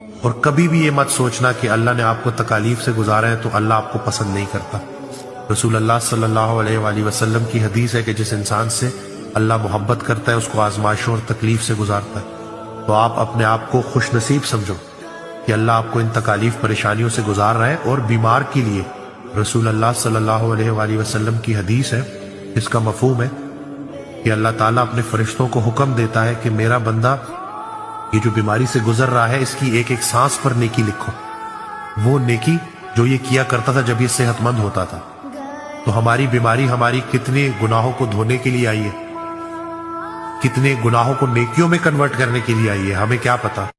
और कभी भी ये मत सोचना कि अल्लाह ने आपको तकालीफ से गुजारा है तो अल्लाह आपको पसंद नहीं करता। रसूल अल्लाह सल्लल्लाहु अलैहि वसल्लम की हदीस है कि जिस इंसान से अल्लाह मोहब्बत करता है उसको आजमाइशों और तकलीफ से गुजारता है। तो आप अपने आप को खुशनसीब समझो कि अल्लाह आपको इन तकालीफ परेशानियों से गुजार रहा है। और बीमार के लिए रसूल अल्लाह सल्लल्लाहु अलैहि वसल्लम की हदीस है, इसका मफहूम है कि अल्लाह ताला अपने फरिश्तों को हुक्म देता है कि मेरा बंदा ये जो बीमारी से गुजर रहा है इसकी एक एक सांस पर नेकी लिखो, वो नेकी जो ये किया करता था जब ये सेहतमंद होता था। तो हमारी बीमारी हमारी कितने गुनाहों को धोने के लिए आई है, कितने गुनाहों को नेकियों में कन्वर्ट करने के लिए आई है, हमें क्या पता।